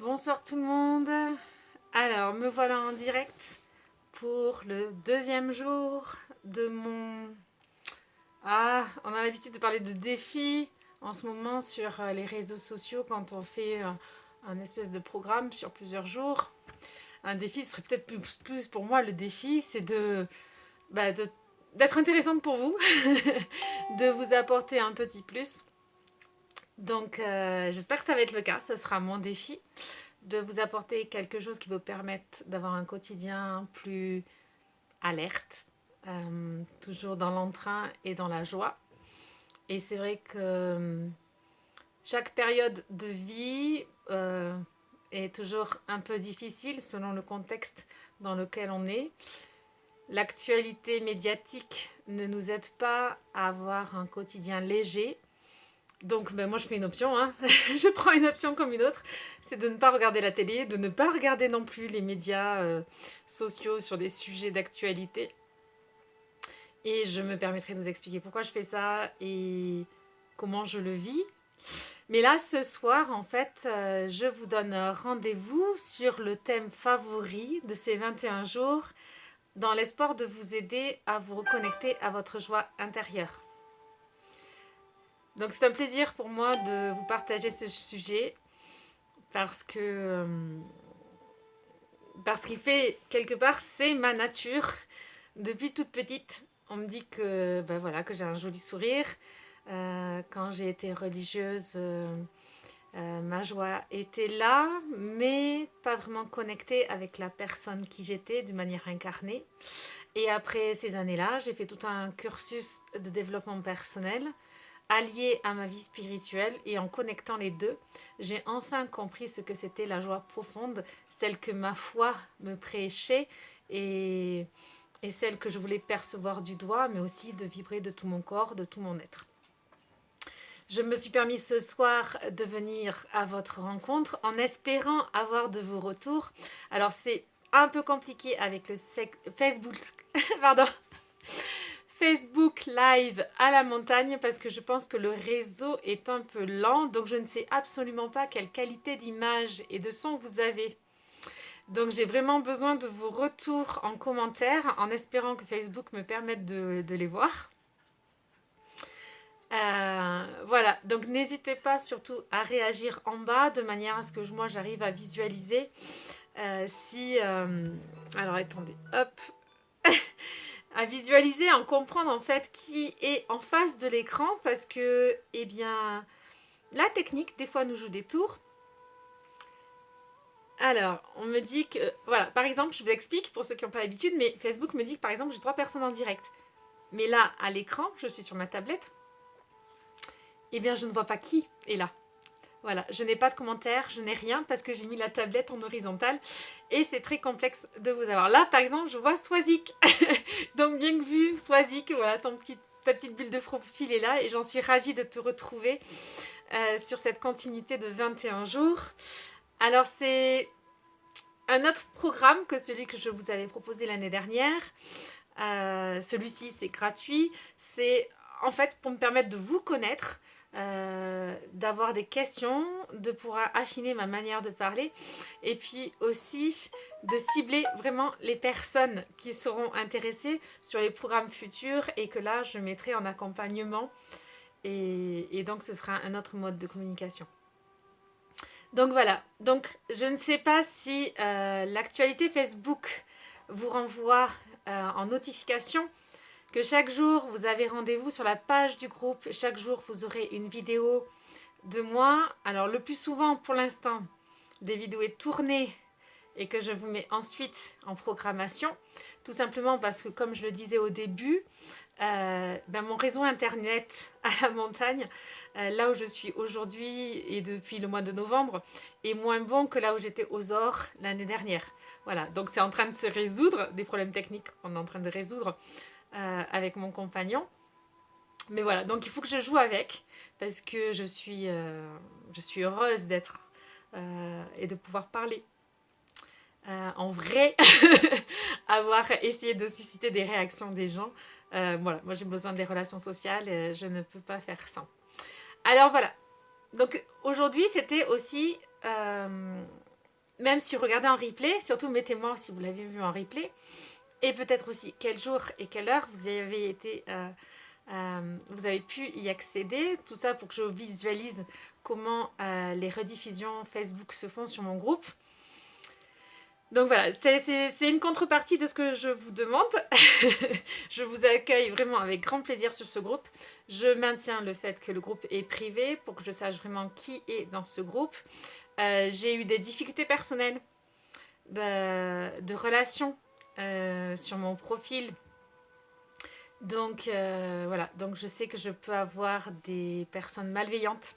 Bonsoir tout le monde. Alors, me voilà en direct pour le deuxième jour de mon... on a l'habitude de parler de défis en ce moment sur les réseaux sociaux quand on fait un espèce de programme sur plusieurs jours. Un défi serait peut-être plus pour moi, le défi, c'est d'être intéressante pour vous, de vous apporter un petit plus. Donc, j'espère que ça va être le cas, ce sera mon défi, de vous apporter quelque chose qui vous permette d'avoir un quotidien plus alerte, toujours dans l'entrain et dans la joie. Et c'est vrai que chaque période de vie est toujours un peu difficile selon le contexte dans lequel on est. L'actualité médiatique ne nous aide pas à avoir un quotidien léger. Donc moi je fais une option, je prends une option comme une autre, c'est de ne pas regarder la télé, de ne pas regarder non plus les médias sociaux sur des sujets d'actualité. Et je me permettrai de vous expliquer pourquoi je fais ça et comment je le vis. Mais là ce soir en fait je vous donne rendez-vous sur le thème favori de ces 21 jours dans l'espoir de vous aider à vous reconnecter à votre joie intérieure. Donc c'est un plaisir pour moi de vous partager ce sujet parce qu'il fait quelque part c'est ma nature. Depuis toute petite, on me dit que que j'ai un joli sourire. Quand j'ai été religieuse, ma joie était là, mais pas vraiment connectée avec la personne qui j'étais d'une manière incarnée. Et après ces années-là, j'ai fait tout un cursus de développement personnel allié à ma vie spirituelle, et en connectant les deux, j'ai enfin compris ce que c'était la joie profonde, celle que ma foi me prêchait et celle que je voulais percevoir du doigt, mais aussi de vibrer de tout mon corps, de tout mon être. Je me suis permis ce soir de venir à votre rencontre en espérant avoir de vos retours. Alors c'est un peu compliqué avec le Facebook, pardon, Facebook Live à la montagne parce que je pense que le réseau est un peu lent, donc je ne sais absolument pas quelle qualité d'image et de son vous avez. Donc j'ai vraiment besoin de vos retours en commentaire en espérant que Facebook me permette de les voir. Voilà, donc n'hésitez pas surtout à réagir en bas de manière à ce que moi j'arrive à visualiser alors attendez, hop à visualiser, à comprendre en fait qui est en face de l'écran parce que, la technique, des fois, nous joue des tours. Alors, on me dit que, voilà, par exemple, je vous explique pour ceux qui n'ont pas l'habitude, mais Facebook me dit que, par exemple, j'ai 3 personnes en direct. Mais là, à l'écran, je suis sur ma tablette, je ne vois pas qui est là. Voilà, je n'ai pas de commentaires, je n'ai rien parce que j'ai mis la tablette en horizontale et c'est très complexe de vous avoir. Là, par exemple, je vois Swazik. Donc, bien que vu, Swazik, voilà, ta petite bulle de profil est là et j'en suis ravie de te retrouver sur cette continuité de 21 jours. Alors, c'est un autre programme que celui que je vous avais proposé l'année dernière. Celui-ci, c'est gratuit. C'est en fait pour me permettre de vous connaître, d'avoir des questions, de pouvoir affiner ma manière de parler et puis aussi de cibler vraiment les personnes qui seront intéressées sur les programmes futurs et que là je mettrai en accompagnement et donc ce sera un autre mode de communication. Donc voilà, donc je ne sais pas si l'actualité Facebook vous renvoie en notification que chaque jour, vous avez rendez-vous sur la page du groupe. Chaque jour, vous aurez une vidéo de moi. Alors, le plus souvent, pour l'instant, des vidéos tournées et que je vous mets ensuite en programmation. Tout simplement parce que, comme je le disais au début, mon réseau Internet à la montagne, là où je suis aujourd'hui et depuis le mois de novembre, est moins bon que là où j'étais aux Ors l'année dernière. Voilà, donc c'est en train de se résoudre, des problèmes techniques qu'on est en train de résoudre avec mon compagnon. Mais voilà, donc il faut que je joue avec parce que je suis heureuse d'être et de pouvoir parler en vrai, avoir essayé de susciter des réactions des gens. Voilà, moi j'ai besoin des relations sociales et je ne peux pas faire sans. Alors voilà, donc aujourd'hui c'était aussi même si vous regardez en replay, surtout mettez-moi si vous l'avez vu en replay, et peut-être aussi quel jour et quelle heure vous avez été, vous avez pu y accéder, tout ça pour que je visualise comment les rediffusions Facebook se font sur mon groupe. Donc voilà, c'est une contrepartie de ce que je vous demande. Je vous accueille vraiment avec grand plaisir sur ce groupe. Je maintiens le fait que le groupe est privé pour que je sache vraiment qui est dans ce groupe. J'ai eu des difficultés personnelles de relations sur mon profil. Donc voilà, donc je sais que je peux avoir des personnes malveillantes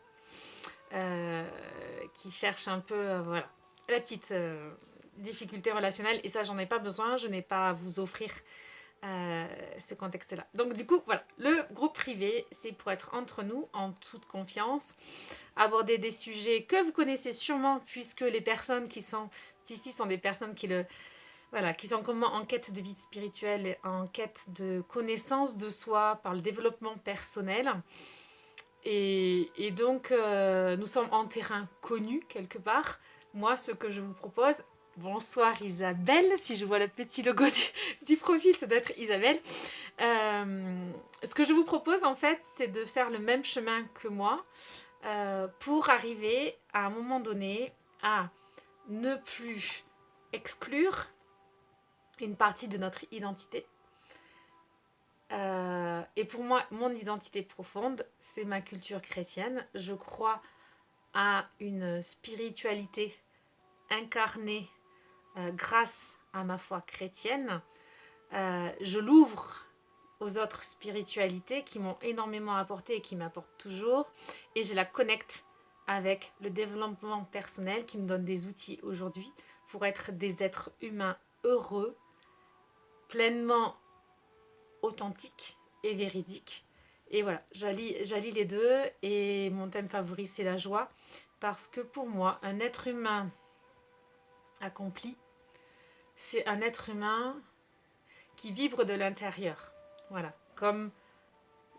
qui cherchent un peu voilà, la petite difficulté relationnelle, et ça j'en ai pas besoin, je n'ai pas à vous offrir ce contexte-là. Donc du coup, voilà, le groupe privé, c'est pour être entre nous, en toute confiance, aborder des sujets que vous connaissez sûrement, puisque les personnes qui sont ici sont des personnes qui sont comme moi en quête de vie spirituelle, en quête de connaissance de soi par le développement personnel. Et donc, nous sommes en terrain connu quelque part. Moi, ce que je vous propose, bonsoir Isabelle, si je vois le petit logo du profil, ça doit être Isabelle. Ce que je vous propose en fait, c'est de faire le même chemin que moi pour arriver à un moment donné à ne plus exclure une partie de notre identité. Et pour moi, mon identité profonde, c'est ma culture chrétienne. Je crois à une spiritualité incarnée grâce à ma foi chrétienne. Je l'ouvre aux autres spiritualités qui m'ont énormément apporté et qui m'apportent toujours. Et je la connecte avec le développement personnel qui me donne des outils aujourd'hui pour être des êtres humains heureux, pleinement authentiques et véridiques. Et voilà, j'allie les deux, et mon thème favori c'est la joie, parce que pour moi, un être humain accompli, c'est un être humain qui vibre de l'intérieur. Voilà, comme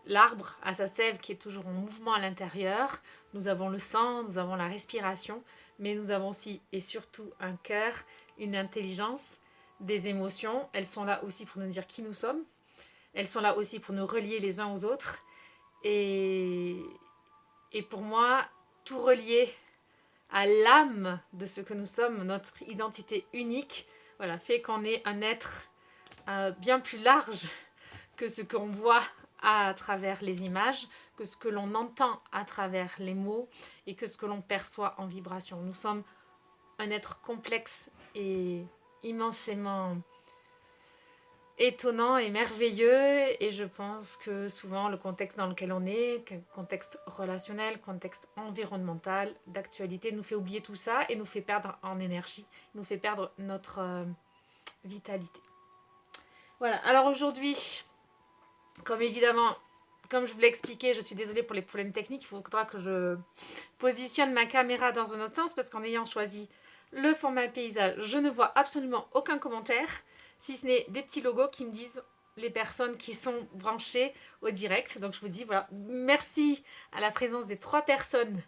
l'arbre a sa sève qui est toujours en mouvement à l'intérieur, nous avons le sang, nous avons la respiration, mais nous avons aussi et surtout un cœur, une intelligence, des émotions. Elles sont là aussi pour nous dire qui nous sommes. Elles sont là aussi pour nous relier les uns aux autres. Et pour moi, tout relié à l'âme de ce que nous sommes, notre identité unique, voilà, fait qu'on est un être bien plus large que ce qu'on voit à travers les images, que ce que l'on entend à travers les mots et que ce que l'on perçoit en vibration. Nous sommes un être complexe et immensément étonnant et merveilleux, et je pense que souvent le contexte dans lequel on est, contexte relationnel, contexte environnemental, d'actualité, nous fait oublier tout ça et nous fait perdre en énergie, nous fait perdre notre vitalité. Voilà, alors aujourd'hui, comme je vous l'ai expliqué, je suis désolée pour les problèmes techniques, il faudra que je positionne ma caméra dans un autre sens, parce qu'en ayant choisi le format paysage, je ne vois absolument aucun commentaire, si ce n'est des petits logos qui me disent les personnes qui sont branchées au direct. Donc je vous dis voilà, merci à la présence des 3 personnes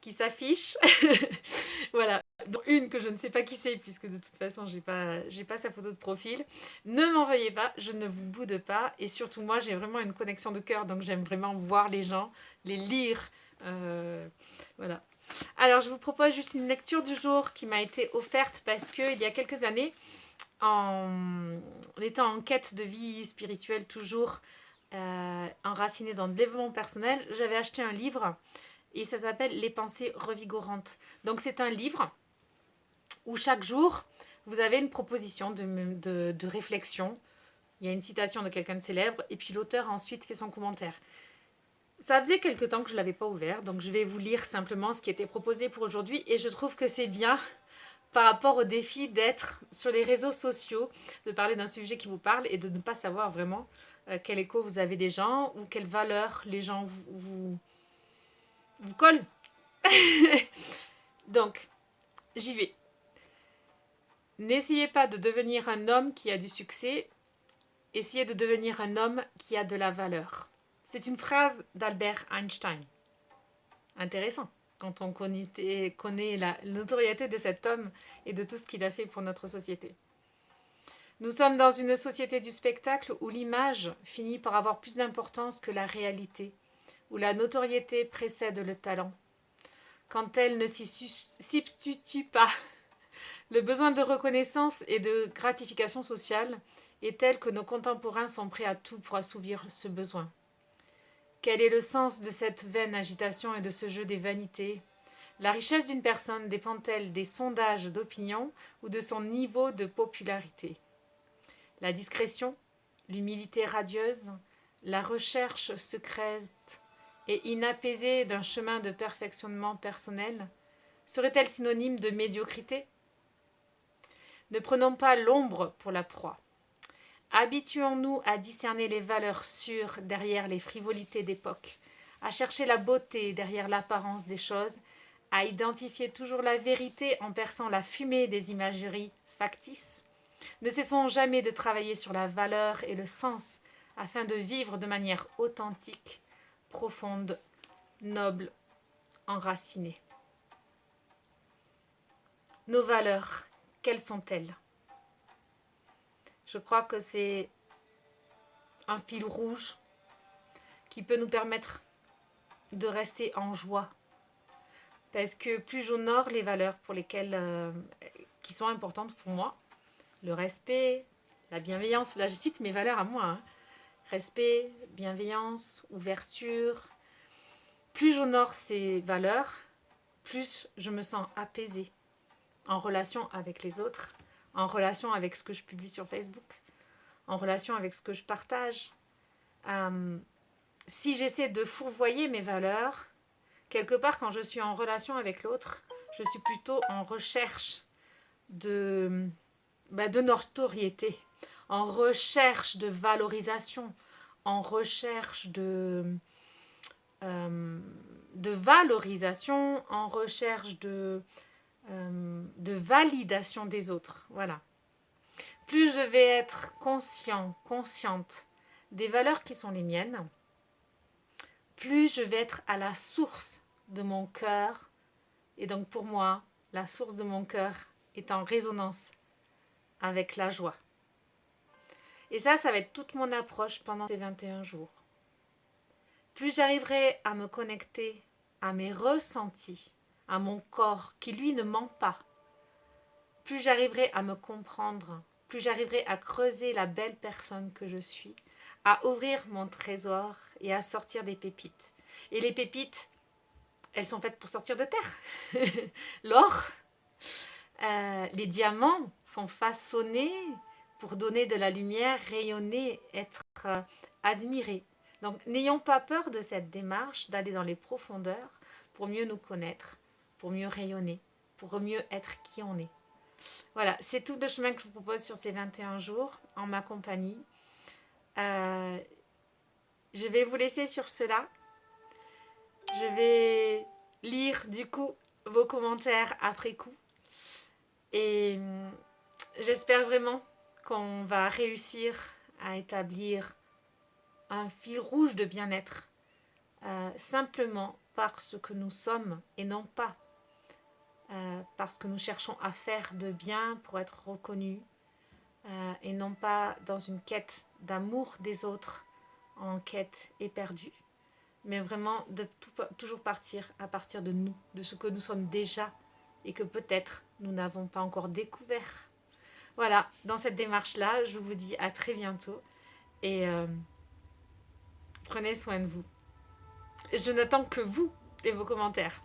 qui s'affichent. Voilà, dont une que je ne sais pas qui c'est, puisque de toute façon j'ai pas sa photo de profil. Ne m'en veuillez pas, je ne vous boude pas, et surtout moi j'ai vraiment une connexion de cœur, donc j'aime vraiment voir les gens, les lire. Voilà. Alors je vous propose juste une lecture du jour qui m'a été offerte parce qu'il y a quelques années, en étant en quête de vie spirituelle toujours enracinée dans le développement personnel, j'avais acheté un livre et ça s'appelle Les pensées revigorantes. Donc c'est un livre où chaque jour vous avez une proposition de réflexion. Il y a une citation de quelqu'un de célèbre et puis l'auteur ensuite fait son commentaire. Ça faisait quelque temps que je ne l'avais pas ouvert, donc je vais vous lire simplement ce qui était proposé pour aujourd'hui, et je trouve que c'est bien par rapport au défi d'être sur les réseaux sociaux, de parler d'un sujet qui vous parle et de ne pas savoir vraiment quel écho vous avez des gens ou quelles valeurs les gens vous collent. Donc, j'y vais. N'essayez pas de devenir un homme qui a du succès, essayez de devenir un homme qui a de la valeur. C'est une phrase d'Albert Einstein. Intéressant. quand on connaît la notoriété de cet homme et de tout ce qu'il a fait pour notre société. Nous sommes dans une société du spectacle où l'image finit par avoir plus d'importance que la réalité, où la notoriété précède le talent. Quand elle ne s'y substitue pas, le besoin de reconnaissance et de gratification sociale est tel que nos contemporains sont prêts à tout pour assouvir ce besoin. Quel est le sens de cette vaine agitation et de ce jeu des vanités ? La richesse d'une personne dépend-elle des sondages d'opinion ou de son niveau de popularité ? La discrétion, l'humilité radieuse, la recherche secrète et inapaisée d'un chemin de perfectionnement personnel seraient-elles synonymes de médiocrité ? Ne prenons pas l'ombre pour la proie. Habituons-nous à discerner les valeurs sûres derrière les frivolités d'époque, à chercher la beauté derrière l'apparence des choses, à identifier toujours la vérité en perçant la fumée des imageries factices. Ne cessons jamais de travailler sur la valeur et le sens afin de vivre de manière authentique, profonde, noble, enracinée. Nos valeurs, quelles sont-elles ? Je crois que c'est un fil rouge qui peut nous permettre de rester en joie. Parce que plus j'honore les valeurs pour lesquelles, qui sont importantes pour moi, le respect, la bienveillance, là je cite mes valeurs à moi, hein. Respect, bienveillance, ouverture. Plus j'honore ces valeurs, plus je me sens apaisée en relation avec les autres, en relation avec ce que je publie sur Facebook, en relation avec ce que je partage. Si j'essaie de fourvoyer mes valeurs, quelque part quand je suis en relation avec l'autre, je suis plutôt en recherche de notoriété, en recherche de valorisation, en recherche de valorisation, en recherche de validation des autres. Voilà. Plus je vais être consciente des valeurs qui sont les miennes, plus je vais être à la source de mon cœur. Et donc pour moi, la source de mon cœur est en résonance avec la joie. Et ça va être toute mon approche pendant ces 21 jours. Plus j'arriverai à me connecter à mes ressentis, à mon corps qui lui ne ment pas, plus j'arriverai à me comprendre, plus j'arriverai à creuser la belle personne que je suis, à ouvrir mon trésor et à sortir des pépites. Et les pépites, elles sont faites pour sortir de terre. L'or, les diamants sont façonnés pour donner de la lumière, rayonner, être admirés. Donc n'ayons pas peur de cette démarche, d'aller dans les profondeurs pour mieux nous connaître, pour mieux rayonner, pour mieux être qui on est. Voilà, c'est tout le chemin que je vous propose sur ces 21 jours en ma compagnie. Je vais vous laisser sur cela. Je vais lire du coup vos commentaires après coup. Et j'espère vraiment qu'on va réussir à établir un fil rouge de bien-être simplement parce que nous sommes et non pas parce que nous cherchons à faire de bien pour être reconnus et non pas dans une quête d'amour des autres en quête éperdue, mais vraiment de toujours partir à partir de nous, de ce que nous sommes déjà et que peut-être nous n'avons pas encore découvert. Voilà, dans cette démarche-là, je vous dis à très bientôt et prenez soin de vous. Je n'attends que vous et vos commentaires.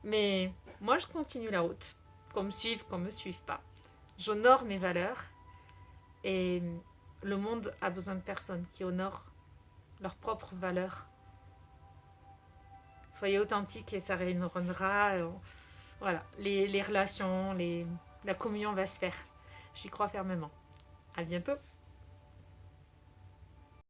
Mais moi, je continue la route, qu'on me suive, qu'on ne me suive pas. J'honore mes valeurs et le monde a besoin de personnes qui honorent leurs propres valeurs. Soyez authentiques et ça rayonnera. Voilà, les relations, la communion va se faire. J'y crois fermement. À bientôt.